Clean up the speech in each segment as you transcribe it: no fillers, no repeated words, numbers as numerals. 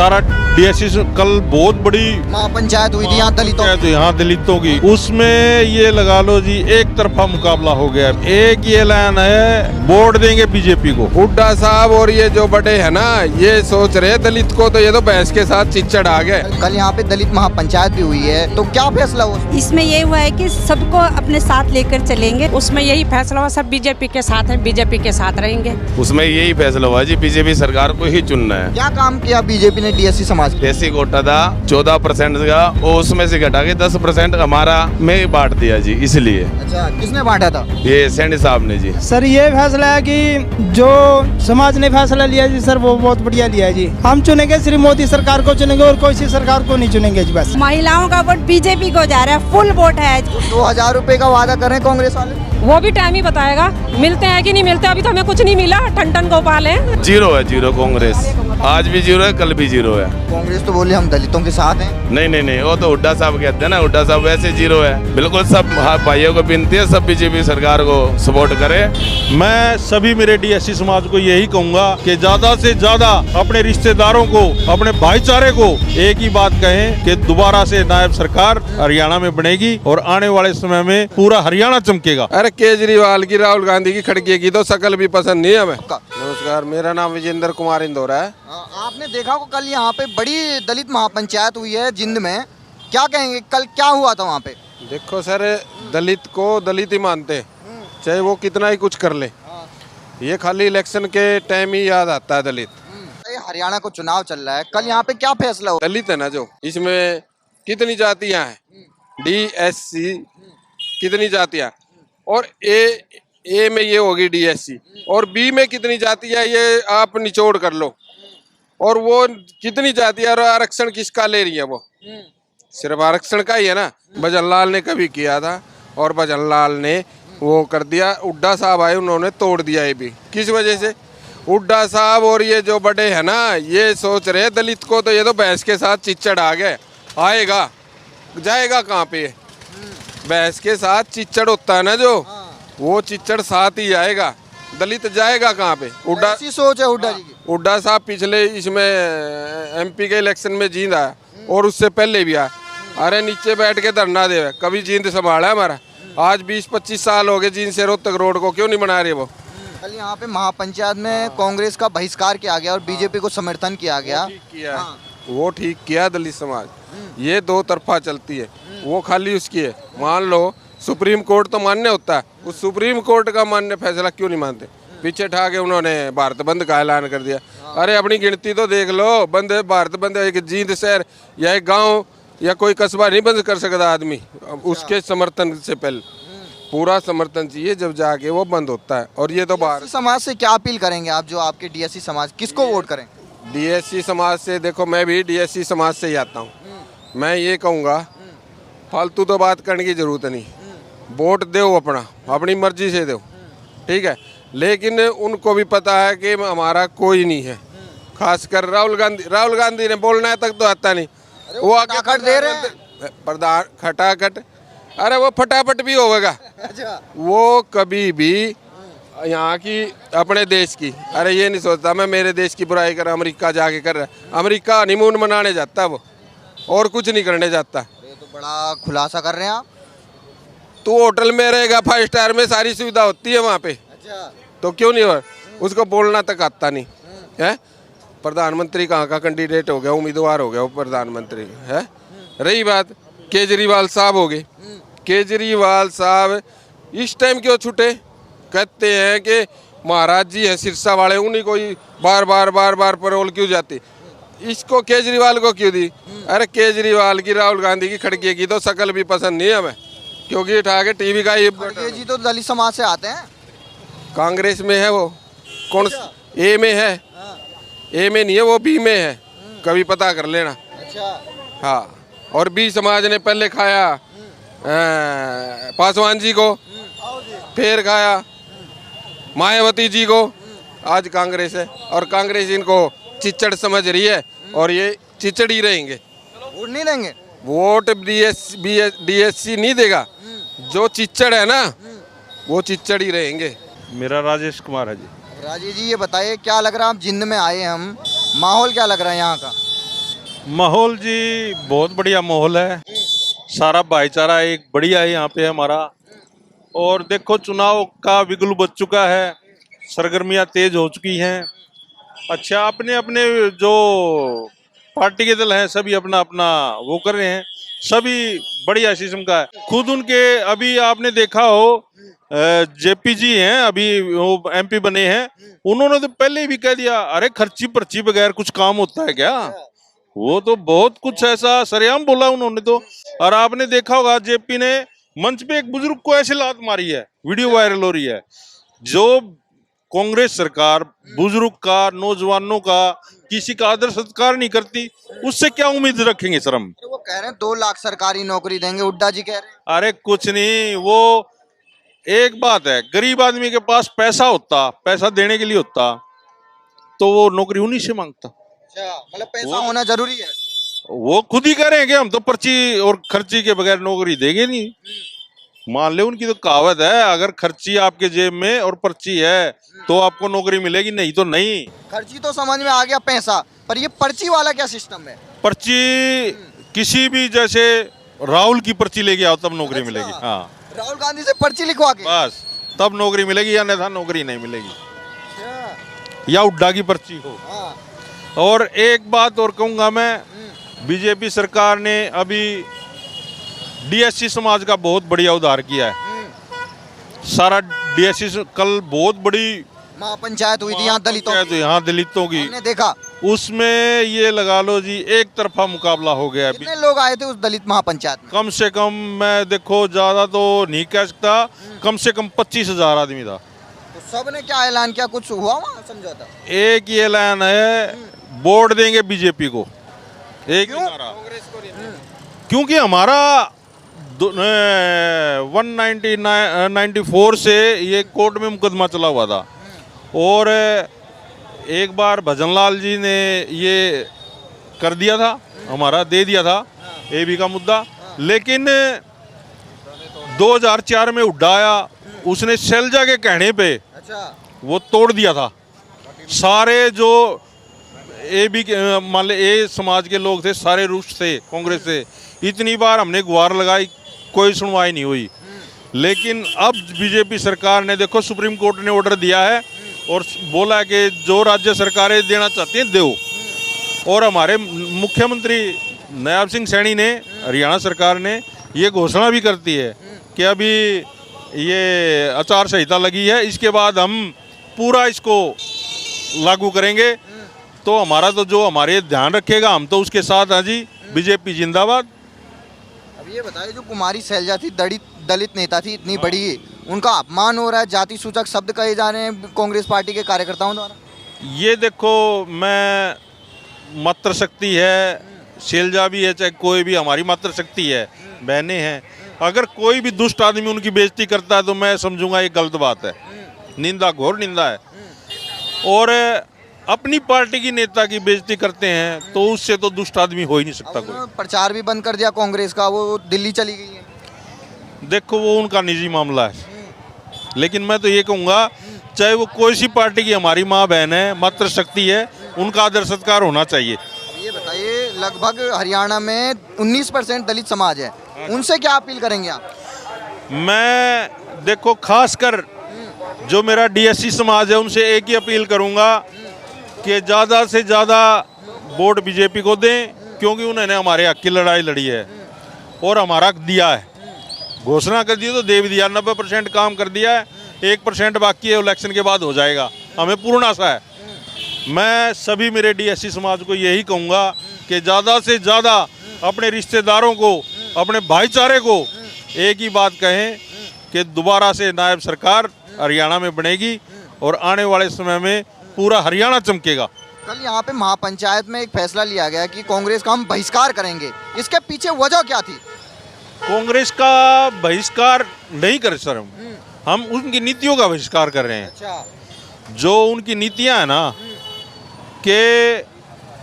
सारा डीएससी कल बहुत बड़ी महापंचायत हुई थी यहाँ दलितों की। यहाँ दलितों की, उसमें ये लगा लो जी एक तरफा मुकाबला हो गया। एक ये लाइन है, वोट देंगे बीजेपी को। हुड्डा साहब और ये जो बड़े है ना, ये सोच रहे दलित को, तो ये तो भैंस के साथ चिच्चड़ आ गए। कल यहाँ पे दलित महापंचायत भी हुई है, तो क्या फैसला हुआ? इसमें ये हुआ है कि सबको अपने साथ लेकर चलेंगे। उसमें यही फैसला हुआ, सब बीजेपी के साथ हैं, बीजेपी के साथ रहेंगे। उसमें यही फैसला हुआ जी, बीजेपी सरकार को ही चुनना है। क्या काम किया बीजेपी ने डीएससी समाज के? देसी कोटा था 14% का, वो उसमें से घटा के 10% हमारा में बांट दिया जी, इसलिए। अच्छा, किसने बांटा था? ये सैनी साहब ने जी। सर ये फैसला है कि जो समाज ने फैसला लिया जी सर, वो बहुत बढ़िया लिया है जी। हम चुनेंगे श्री मोदी सरकार को चुनेंगे और कोई सी सरकार को नहीं चुनेंगे जी। बस महिलाओं का वोट बीजेपी को जा रहा है, फुल वोट है। 2000 रुपए का वादा कर रहे हैं कांग्रेस वाले। वो भी टाइम ही बताएगा मिलते हैं कि नहीं मिलते। अभी तो हमें कुछ नहीं मिला, ठन गोपाल है। जीरो है, जीरो कांग्रेस। आज भी जीरो है, कल भी जीरो है। कांग्रेस तो बोले हम दलितों के साथ हैं। नहीं, वो तो हुड्डा साहब कहते हैं ना, हुड्डा साहब वैसे जीरो है। बिल्कुल सब भाइयों को विनती है, सब बीजेपी सरकार को सपोर्ट करे। मैं सभी मेरे डीएससी समाज को यही कहूंगा कि ज्यादा से ज्यादा अपने रिश्तेदारों को, अपने भाईचारे को एक ही बात कहें कि दोबारा से नायब सरकार हरियाणा में बनेगी और आने वाले समय में पूरा हरियाणा चमकेगा। अरे केजरीवाल की, राहुल गांधी की खड़गे की तो शकल भी पसंद नहीं है हमें। नमस्कार, मेरा नाम विजेंद्र कुमार इंदौरा है। आपने देखा को कल यहाँ पे बड़ी दलित महापंचायत हुई है जिंद में, क्या कहेंगे कल क्या हुआ था वहाँ पे? देखो सर, दलित को दलित ही मानते, चाहे वो कितना ही कुछ कर ले। ये खाली इलेक्शन के टाइम ही याद आता है दलित। हरियाणा को चुनाव चल रहा है, कल यहाँ पे क्या फैसला हुआ? दलित है ना जो, इसमें कितनी जातियां हैं, डीएससी कितनी जातियां, और ए में ये होगी डीएससी, और बी में कितनी जातियां ये आप निचोड़ कर लो, और वो कितनी जातियां और आरक्षण किसका ले रही है? वो सिर्फ आरक्षण का ही है ना। भजनलाल ने कभी किया था और भजनलाल ने वो कर दिया। हुड्डा साहब आए, उन्होंने तोड़ दिया। ये भी किस वजह से? हुड्डा साहब और ये जो बड़े हैं ना, ये सोच रहे दलित को, तो ये तो भैंस के साथ चिच्चड़ आ गए। आएगा जाएगा कहाँ पे? भैंस के साथ चिच्चड़ होता है ना जो, वो चिच्चड़ साथ ही आएगा, दलित जाएगा कहाँ पे? हुड्डा ऐसी सोच है हुड्डा जी की। हुड्डा साहब पिछले इसमें एमपी के इलेक्शन में जींद आया और उससे पहले भी आया। अरे नीचे बैठ के धरना दे, कभी जींद संभाला है हमारा? आज 20-25 साल हो गए जींद से रोहतक रोड को, क्यों नहीं बना रहे वो? कल यहाँ पे महापंचायत में कांग्रेस का बहिष्कार किया गया और बीजेपी को समर्थन किया गया। वो ठीक किया दलित समाज। ये दो तरफा चलती है, वो खाली उसकी है। मान लो सुप्रीम कोर्ट तो मान्य होता है, उस सुप्रीम कोर्ट का मान्य फैसला क्यों नहीं मानते? पीछे ठा के उन्होंने भारत बंद का ऐलान कर दिया। अरे अपनी गिनती तो देख लो, बंद भारत बंद, एक जींद शहर या एक गांव या कोई कस्बा नहीं बंद कर सकता आदमी, उसके समर्थन से पहले पूरा समर्थन चाहिए, जब जाके वो बंद होता है। और ये तो बाहर समाज से क्या अपील करेंगे आप, जो आपके डीएससी समाज, किसको वोट करें? डीएससी समाज से, देखो मैं भी डीएससी समाज से ही आता हूँ। मैं ये कहूँगा, फालतू तो बात करने की जरूरत नहीं, वोट दो अपना, अपनी मर्जी से दो, ठीक है। लेकिन उनको भी पता है कि हमारा कोई नहीं है, खासकर राहुल गांधी ने बोलना तक तो आता नहीं। वो आगे खटाखट दे रहे हैं प्रधान, खटाखट। अरे वो फटाफट भी होगा। वो कभी भी यहाँ की, अपने देश की, अरे ये नहीं सोचता मैं मेरे देश की बुराई कर, अमेरिका जाके कर रहा है। अमेरिका हनीमून मनाने जाता है वो, और कुछ नहीं करने जाता। ये तो बड़ा खुलासा कर रहे हैं आप। तू होटल में रहेगा, 5 स्टार में सारी सुविधा होती है वहाँ पे, तो क्यों नहीं हो? उसको बोलना तक आता नहीं है। प्रधानमंत्री कहाँ का कैंडिडेट हो गया, उम्मीदवार हो गया वो प्रधानमंत्री है। रही बात केजरीवाल साहब हो गए, केजरीवाल साहब इस टाइम क्यों छूटे? कहते हैं कि महाराज जी है सिरसा वाले, उन्हीं को ही बार बार पैरोल क्यों जाती? इसको केजरीवाल को क्यों दी? अरे केजरीवाल की, राहुल गांधी की खड़गे की तो शकल भी पसंद नहीं है हमें, क्योंकि उठा के टीवी का ही। जी तो दलित समाज से आते हैं, कांग्रेस में है वो। कौन ए में है? ए में नहीं है वो, बी में है, कभी पता कर लेना। हाँ, और बी समाज ने पहले खाया पासवान जी को, फिर खाया मायावती जी को, आज कांग्रेस है। और कांग्रेस इनको चिच्चड़ समझ रही है, और ये चिच्चड़ ही रहेंगे। वोट नहीं देंगे, वोट डीएससी नहीं देगा। जो चिच्चड़ है ना, वो चिच्चड़ ही रहेंगे। मेरा राजेश कुमार है जी। राजेश जी ये बताइए, क्या लग रहा है, आप जिंद में आए हम, माहौल क्या लग रहा है यहाँ का? माहौल जी बहुत बढ़िया माहौल है, सारा भाईचारा एक बढ़िया है यहाँ पे हमारा। और देखो चुनाव का बिगुल बज चुका है, सरगर्मियाँ तेज हो चुकी हैं। अच्छा, अपने अपने जो पार्टी के दल हैं सभी अपना अपना वो कर रहे हैं, सभी बढ़िया किस्म का है। खुद उनके अभी आपने देखा हो जेपी जी हैं, अभी वो एमपी बने हैं, उन्होंने तो पहले ही भी कह दिया अरे खर्ची पर्ची बगैर कुछ काम होता है क्या। वो तो बहुत कुछ ऐसा सरेआम बोला उन्होंने तो। और आपने देखा होगा जेपी ने मंच पे एक बुजुर्ग को ऐसे लात मारी है, वीडियो वायरल हो रही है। जो कांग्रेस सरकार बुजुर्ग का, नौजवानों का, किसी का आदर सत्कार नहीं करती, उससे क्या उम्मीद रखेंगे सर हम। वो कह रहे हैं 2 लाख सरकारी नौकरी देंगे, हुड्डा जी कह रहे हैं। अरे कुछ नहीं, वो एक बात है, गरीब आदमी के पास पैसा होता, पैसा देने के लिए होता तो वो नौकरी उन्हीं से मांगता। अच्छा, मतलब पैसा होना जरूरी है। वो खुद ही कह रहे हैं कि हम तो पर्ची और खर्ची के बगैर नौकरी देंगे नहीं। मान ले उनकी तो कहावत है, अगर खर्ची आपके जेब में और पर्ची है तो आपको नौकरी मिलेगी, नहीं तो नहीं। खर्ची तो समझ में आ गया पैसा, पर ये पर्ची वाला क्या सिस्टम है? पर्ची किसी भी, जैसे राहुल की पर्ची लेके आओ तब नौकरी मिलेगी। हाँ, राहुल गांधी से पर्ची लिखवा के बस तब नौकरी मिलेगी, अन्यथा नौकरी नहीं मिलेगी। अच्छा, या हुड्डा की पर्ची हो। हाँ। और एक बात और कहूंगा मैं, बीजेपी सरकार ने अभी डीएससी समाज का बहुत बढ़िया उद्धार किया है। सारा डीएससी कल बहुत बड़ी महापंचायत हुई थी यहाँ दलितों की। यहाँ दलितों की, हमने देखा। उसमें ये लगा लो जी एक तरफा मुकाबला हो गया। कितने लोग आए थे उस दलित महापंचायत में? कम से कम, मैं देखो ज्यादा तो नहीं कह सकता, कम से कम 25,000 आदमी था। तो सब ने क्या ऐलान किया, कुछ हुआ वहाँ समझौता? एक ये ऐलान है, वोट देंगे बीजेपी को, एक ही नारा। क्योंकि हमारा 194 से ये कोर्ट में मुकदमा चला हुआ था, और एक बार भजनलाल जी ने ये कर दिया था, हमारा दे दिया था एबी का मुद्दा। लेकिन 2004 में हुड्डा आया, उसने शैलजा के कहने पे वो तोड़ दिया था। सारे जो एबी के, मान ले ए समाज के लोग थे, सारे रुष्ट थे कांग्रेस से। इतनी बार हमने गुहार लगाई, कोई सुनवाई नहीं हुई। लेकिन अब बीजेपी सरकार ने देखो, सुप्रीम कोर्ट ने ऑर्डर दिया है और बोला कि जो राज्य सरकारें देना चाहती हैं दो। और हमारे मुख्यमंत्री नायब सिंह सैनी ने, हरियाणा सरकार ने ये घोषणा भी करती है कि अभी ये आचार संहिता लगी है, इसके बाद हम पूरा इसको लागू करेंगे। तो हमारा तो जो हमारे ध्यान रखेगा हम तो उसके साथ हैं जी। बीजेपी जिंदाबाद। अब ये बताइए, जो कुमारी शैलजा थी, दलित नेता थी, इतनी बड़ी, उनका अपमान हो रहा है, जाति सूचक शब्द कहे जा रहे हैं कांग्रेस पार्टी के कार्यकर्ताओं द्वारा। ये देखो, मैं मातृशक्ति है, शैलजा भी है, चाहे कोई भी हमारी मातृशक्ति है, बहनें हैं। अगर कोई भी दुष्ट आदमी उनकी बेइज्जती करता है तो मैं समझूंगा ये गलत बात है, निंदा, घोर निंदा है। और अपनी पार्टी की नेता की बेइज्जती करते हैं तो उससे तो दुष्ट आदमी हो ही नहीं सकता कोई। प्रचार भी बंद कर दिया कांग्रेस का, वो दिल्ली चली गई है। देखो, वो उनका निजी मामला है, लेकिन मैं तो ये कहूँगा, चाहे वो कोई सी पार्टी की हमारी माँ बहन है, मातृशक्ति है, उनका आदर सत्कार होना चाहिए। ये बताइए, लगभग हरियाणा में 19% दलित समाज है, उनसे क्या अपील करेंगे आप? मैं देखो, खासकर जो मेरा डीएससी समाज है, उनसे एक ही अपील करूँगा कि ज़्यादा से ज़्यादा वोट बीजेपी को दें, क्योंकि उन्होंने हमारे हक की लड़ाई लड़ी है और हमारा हक दिया है। घोषणा कर दी तो दे भी दिया, 90% काम कर दिया है, 1% बाकी है, इलेक्शन के बाद हो जाएगा, हमें पूर्ण आशा है। मैं सभी मेरे डीएससी समाज को यही कहूँगा कि ज़्यादा से ज़्यादा अपने रिश्तेदारों को, अपने भाईचारे को एक ही बात कहें कि दोबारा से नायब सरकार हरियाणा में बनेगी और आने वाले समय में पूरा हरियाणा चमकेगा। कल यहाँ पे महापंचायत में एक फैसला लिया गया कि कांग्रेस का हम बहिष्कार करेंगे, इसके पीछे वजह क्या थी? कांग्रेस का बहिष्कार नहीं कर सर, हम उनकी नीतियों का बहिष्कार कर रहे हैं। अच्छा, जो उनकी नीतियां है ना, कि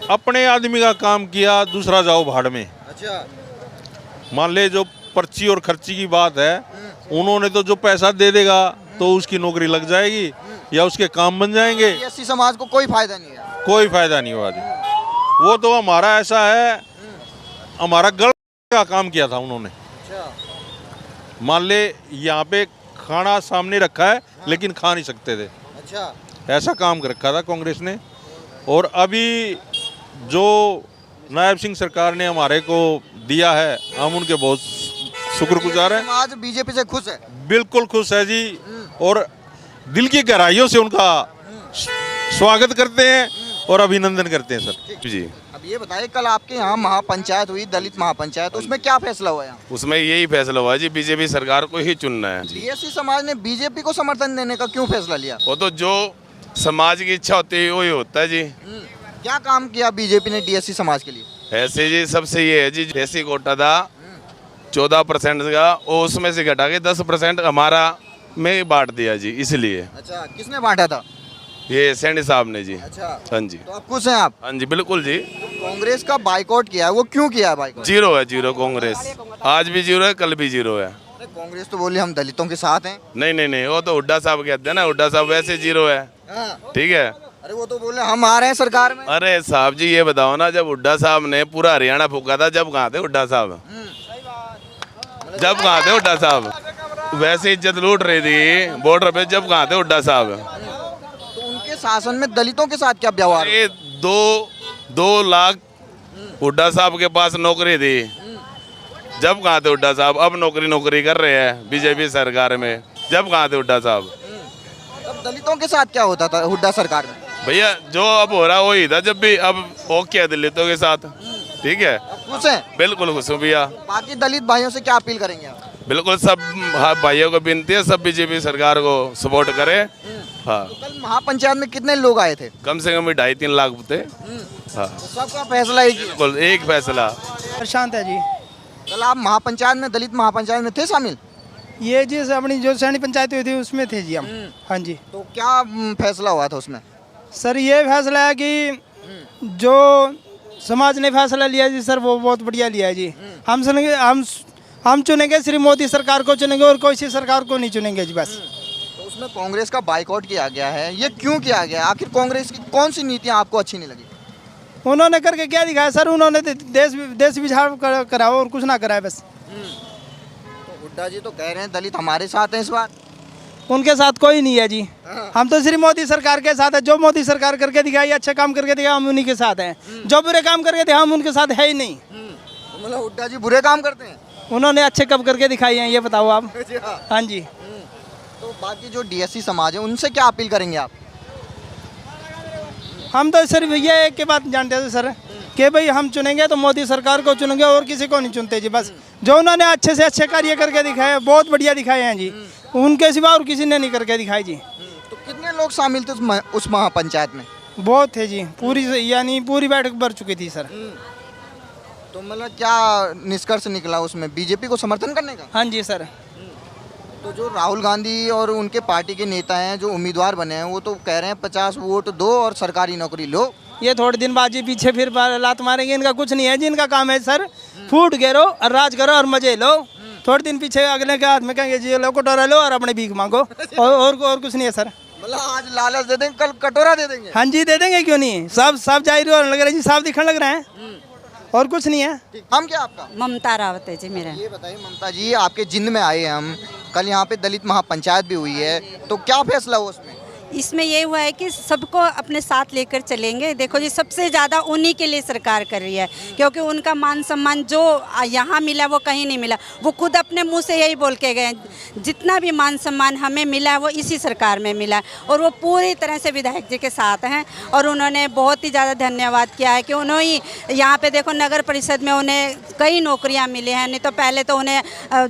अपने आदमी का काम किया, दूसरा जाओ भाड़ में। अच्छा, मान ले जो पर्ची और खर्ची की बात है, उन्होंने तो जो पैसा दे देगा तो उसकी नौकरी लग जाएगी या उसके काम बन जाएंगे। एससी समाज को कोई फायदा नहीं है। कोई फायदा नहीं हुआ जी। वो तो हमारा ऐसा है, हमारा गल का काम किया था उन्होंने। मान ले यहाँ पे खाना सामने रखा है लेकिन खा नहीं सकते थे, अच्छा ऐसा काम कर रखा था कांग्रेस ने। और अभी जो नायब सिंह सरकार ने हमारे को दिया है, हम उनके बहुत शुक्रगुजार हैं। आज बीजेपी से खुश है? बिल्कुल खुश है जी, और दिल की गहराइयों से उनका स्वागत करते हैं और अभिनंदन करते हैं सर जी। अब ये बताइए, कल आपके यहाँ महापंचायत हुई, दलित महापंचायत, उसमें क्या फैसला हुआ यहाँ? उसमें यही फैसला हुआ जी, बीजेपी सरकार को ही चुनना है जी। डीएससी समाज ने बीजेपी को समर्थन देने का क्यों फैसला लिया? वो तो जो समाज की इच्छा होती है वही होता है जी। क्या काम किया बीजेपी ने डीएससी समाज के लिए? ऐसे जी सबसे ये है जी, ऐसी कोटा था 14% का, वो उसमें से घटा के 10% हमारा में बांट दिया जी, इसलिए। अच्छा, किसने बांटा था? ये सैनी साहब ने जी। अच्छा, हाँ जी। तो आप खुश हैं आप? हाँ जी बिल्कुल जी। कांग्रेस का बाइकआउट किया है, वो क्यों किया है बाइकआउट? जीरो है, जीरो कांग्रेस, आज भी जीरो है, कल भी जीरो है। कांग्रेस तो बोली हम दलितों के साथ हैं। नहीं नहीं नहीं, वो तो हुड्डा साहब कहते हैं ना, हुड्डा साहब वैसे जीरो है। ठीक है। अरे वो तो बोले हम आ रहे हैं सरकार में। अरे साहब जी ये बताओ ना, जब हुड्डा साहब ने पूरा हरियाणा फूका था, जब कहाँ थे हुड्डा साहब? जब कहाँ थे हुड्डा साहब? वैसे इज्जत लूट रही थी बॉर्डर पे, जब कहाँ थे हुड्डा साहब? तो उनके शासन में दलितों के साथ क्या व्यवहार? ये 2 लाख हुड्डा साहब के पास नौकरी थी, जब कहाँ थे हुड्डा साहब? अब नौकरी कर रहे हैं बीजेपी सरकार में, जब कहाँ थे हुड्डा साहब? अब दलितों के साथ क्या होता था हुड्डा सरकार में? भैया जो अब हो रहा वही था जब भी, अब ओके है दलितों के साथ। ठीक है, खुश हैं? बिल्कुल खुश हूँ भैया। बाकी दलित भाइयों से क्या अपील करेंगे आप? बिल्कुल सब भाइयों को विनती है, सब बीजेपी सरकार को सपोर्ट करे। हाँ, तो कल महापंचायत में कितने लोग आए थे? कम से कम 2.5-3 लाख थे। हाँ तो सबका फैसला एक ही है। बिल्कुल एक फैसला। शांत है जी। कल आप महापंचायत में, दलित महापंचायत में थे शामिल? ये जी अपनी जो सैनी पंचायत हुई थी उसमें थे जी हम। हाँ जी। तो क्या फैसला हुआ था उसमें? सर ये फैसला है कि जो समाज ने फैसला लिया जी सर, वो बहुत बढ़िया लिया है जी। हम सुनेंगे, हम चुनेंगे श्री मोदी सरकार को चुनेंगे और कोई सी सरकार को नहीं चुनेंगे जी बस। तो उसमें कांग्रेस का बाइकआउट किया गया है, ये क्यों किया गया? आखिर कांग्रेस की कौन सी नीतियां आपको अच्छी नहीं लगी? उन्होंने करके क्या दिखाया सर? उन्होंने देश बिछाड़ करा और कुछ ना कराया बस। तो हुड्डा जी तो कह रहे हैं दलित हमारे साथ हैं इस बार। उनके साथ कोई नहीं है जी। हम तो श्री मोदी सरकार के साथ है। जो मोदी सरकार करके दिखाई, अच्छे काम करके दिखाया, हम उन्हीं के साथ हैं। जो बुरे काम करके दिखाया, हम उनके साथ है ही नहीं। तो मतलब हुड्डा जी बुरे काम करते हैं? उन्होंने अच्छे कब करके दिखाई हैं ये बताओ आप। हाँ जी। तो बाकी जो डीएससी समाज है उनसे क्या अपील करेंगे आप? हम तो सिर्फ ये एक के बात जानते थे सर कि भाई हम चुनेंगे तो मोदी सरकार को चुनेंगे और किसी को नहीं चुनते जी बस। जो उन्होंने अच्छे से अच्छे कार्य करके दिखाए, बहुत बढ़िया दिखाए हैं जी, उनके सिवा और किसी ने नहीं करके दिखाई जी। तो कितने लोग शामिल थे उस महापंचायत में? बहुत थे जी, पूरी यानी पूरी बैठक भर चुकी थी सर। तो मतलब क्या निष्कर्ष निकला उसमें, बीजेपी को समर्थन करने का? हाँ जी सर। तो जो राहुल गांधी और उनके पार्टी के नेता हैं जो उम्मीदवार बने हैं, वो तो कह रहे हैं 50 वोट दो और सरकारी नौकरी लो। ये थोड़े दिन बाद जी पीछे फिर लात मारेंगे, इनका कुछ नहीं है जी। इनका काम है सर फूट घेरो और राज करो और मजे लो। थोड़े दिन पीछे अगले के हाथ में कहेंगे जी लो कटोरा लो और अपने भीख मांगो, और कुछ नहीं है सर। मतलब आज लालच दे देंगे, कल कटोरा दे देंगे। हाँ जी दे देंगे, क्यों नहीं। सब जाहिर होने लग रहे जी, साफ दिखने लग रहे हैं और कुछ नहीं है। हम क्या आपका? ममता रावत है जी मेरा। ये बताइए ममता जी, आपके जिंद में आए हैं हम, कल यहाँ पे दलित महापंचायत भी हुई है, तो क्या फैसला हुआ उसमें? इसमें ये हुआ है कि सबको अपने साथ लेकर चलेंगे। देखो जी, सबसे ज़्यादा उन्हीं के लिए सरकार कर रही है, क्योंकि उनका मान सम्मान जो यहाँ मिला वो कहीं नहीं मिला। वो खुद अपने मुंह से यही बोल के गए, जितना भी मान सम्मान हमें मिला है वो इसी सरकार में मिला, और वो पूरी तरह से विधायक जी के साथ हैं। और उन्होंने बहुत ही ज़्यादा धन्यवाद किया है कि उन्होंने यहाँ पे देखो नगर परिषद में उन्हें कई नौकरियाँ मिली हैं, नहीं तो पहले तो उन्हें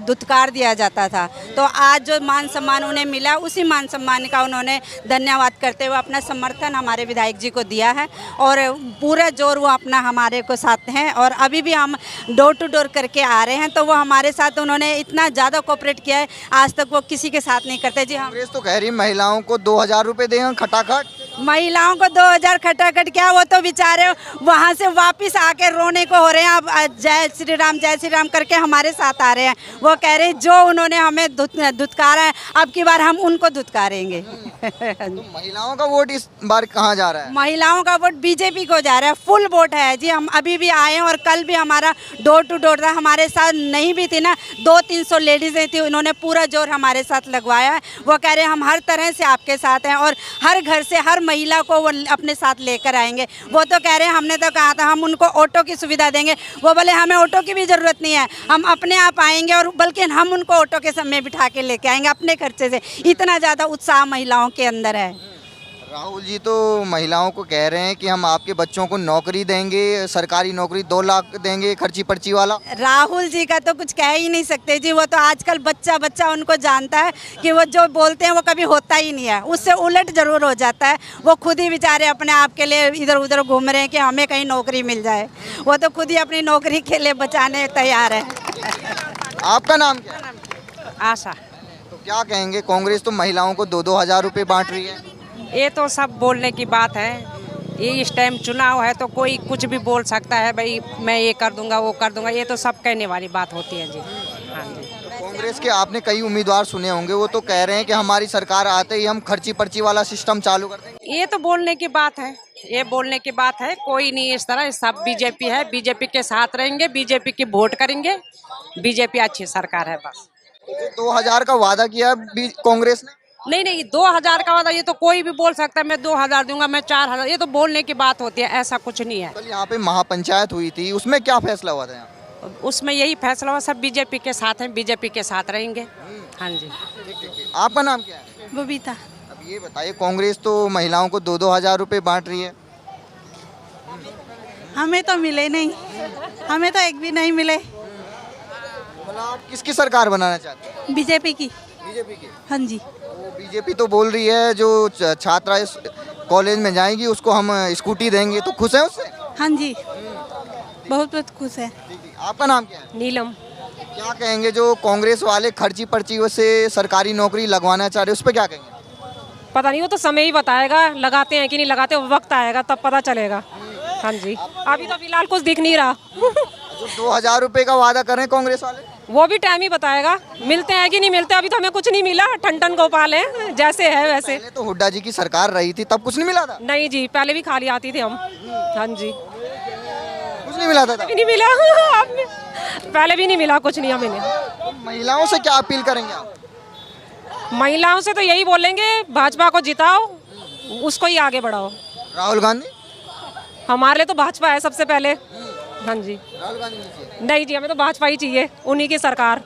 धुतकार दिया जाता था। तो आज जो मान सम्मान उन्हें मिला, उसी मान सम्मान का उन्होंने धन्यवाद करते हुए अपना समर्थन हमारे विधायक जी को दिया है, और पूरा जोर वो अपना हमारे को साथ हैं। और अभी भी हम डोर टू डोर करके आ रहे हैं, तो वो हमारे साथ उन्होंने इतना ज़्यादा कोऑपरेट किया है, आज तक वो किसी के साथ नहीं करते जी। हम कांग्रेस तो कह रही महिलाओं को 2000 रुपये देंगे खटाखट, महिलाओं को 2000 खटाखट क्या, वो तो बेचारे वहाँ से वापस आके रोने को हो रहे हैं। अब जय श्री राम करके हमारे साथ आ रहे हैं। वो कह रहे हैं जो उन्होंने हमें धुतकारा है, अब की बार हम उनको धुतकारेंगे। तो महिलाओं का वोट इस बार कहाँ जा रहा है? महिलाओं का वोट बीजेपी को जा रहा है, फुल वोट है जी। हम अभी भी आए हैं और कल भी हमारा डोर टू डोर था। हमारे साथ नहीं भी थी ना, 200-300 लेडीज़ें थी, उन्होंने पूरा जोर हमारे साथ लगवाया है। वो कह रहे हैं हम हर तरह से आपके साथ हैं और हर घर से हर महिला को वो अपने साथ लेकर आएंगे। वो तो कह रहे हैं, हमने तो कहा था हम उनको ऑटो की सुविधा देंगे। वो बोले हमें ऑटो की भी ज़रूरत नहीं है, हम अपने आप आएंगे और बल्कि हम उनको ऑटो के समय बिठा के लेके आएंगे अपने खर्चे से। इतना ज़्यादा उत्साह महिलाओं के अंदर है। राहुल जी तो महिलाओं को कह रहे हैं कि हम आपके बच्चों को नौकरी देंगे, सरकारी नौकरी 2 लाख देंगे, खर्ची पर्ची वाला। राहुल जी का तो कुछ कह ही नहीं सकते जी। वो तो आजकल बच्चा बच्चा उनको जानता है कि वो जो बोलते हैं वो कभी होता ही नहीं है, उससे उलट जरूर हो जाता है। वो खुद ही बेचारे अपने आप के लिए इधर उधर घूम रहे हैं कि हमें कहीं नौकरी मिल जाए। वो तो खुद ही अपनी नौकरी के लिए बचाने तैयार है। आपका नाम क्या है? आशा। तो क्या कहेंगे, कांग्रेस तो महिलाओं को 2-2 हज़ार रुपये बांट रही है। ये तो सब बोलने की बात है। ये इस टाइम चुनाव है तो कोई कुछ भी बोल सकता है, भाई मैं ये कर दूंगा वो कर दूंगा। ये तो सब कहने वाली बात होती है जी। हाँ जी। कांग्रेस के आपने कई उम्मीदवार सुने होंगे, वो तो कह रहे हैं कि हमारी सरकार आते ही हम खर्ची पर्ची वाला सिस्टम चालू कर देंगे। ये तो बोलने की बात है, ये बोलने की बात है। कोई नहीं इस तरह, सब बीजेपी है, बीजेपी के साथ रहेंगे, बीजेपी की वोट करेंगे। बीजेपी अच्छी सरकार है बस। 2000 का वादा किया कांग्रेस ने। नहीं 2000 का वादा, ये तो कोई भी बोल सकता है मैं 2000 दूंगा, मैं 4000। ये तो बोलने की बात होती है, ऐसा कुछ नहीं है। कल यहाँ पे महापंचायत हुई थी, उसमें क्या फैसला हुआ था यहाँ? उसमें यही फैसला हुआ, सब बीजेपी के साथ हैं, बीजेपी के साथ रहेंगे। हाँ जी। आपका नाम क्या है? बबीता। अब ये बताइए, कांग्रेस तो महिलाओं को 2-2 हज़ार रुपये बांट रही है। हमें तो मिले नहीं, हमें तो एक भी नहीं मिले। मतलब आप किसकी सरकार बनाना चाहते हैं? बीजेपी की। बीजेपी की। हाँ जी। बीजेपी तो बोल रही है जो छात्रा इस कॉलेज में जाएंगी उसको हम स्कूटी देंगे, तो खुश है उससे? हाँ जी, बहुत बहुत खुश है। आपका नाम क्या है? नीलम। क्या कहेंगे जो कांग्रेस वाले खर्ची पर्ची से सरकारी नौकरी लगवाना चाह रहे, उस पर क्या कहेंगे? पता नहीं, वो तो समय ही बताएगा लगाते हैं कि नहीं लगाते। वक्त आएगा तब पता चलेगा। हाँ जी, अभी तो फिलहाल कुछ दिख नहीं रहा। जो 2000 रुपये का वादा कर रहे हैं कांग्रेस वाले, वो भी टाइम ही बताएगा मिलते हैं कि नहीं मिलते। अभी तो हमें कुछ नहीं मिला, ठन गोपाल है जैसे है वैसे। पहले तो हुड्डा जी की सरकार रही थी तब कुछ नहीं मिला था? नहीं जी, पहले भी खाली आती थी हम। हाँ जी, कुछ नहीं मिला था अभी नहीं मिला। पहले भी नहीं मिला कुछ नहीं हमें। तो महिलाओं से क्या अपील करेंगे आप? महिलाओं से तो यही बोलेंगे, भाजपा को जिताओ, उसको ही आगे बढ़ाओ। राहुल गांधी? हमारे लिए तो भाजपा है सबसे पहले। हाँ जी। राहुल गांधी नहीं चाहिए? नहीं जी, हमें तो भाजपा ही चाहिए, उन्हीं की सरकार।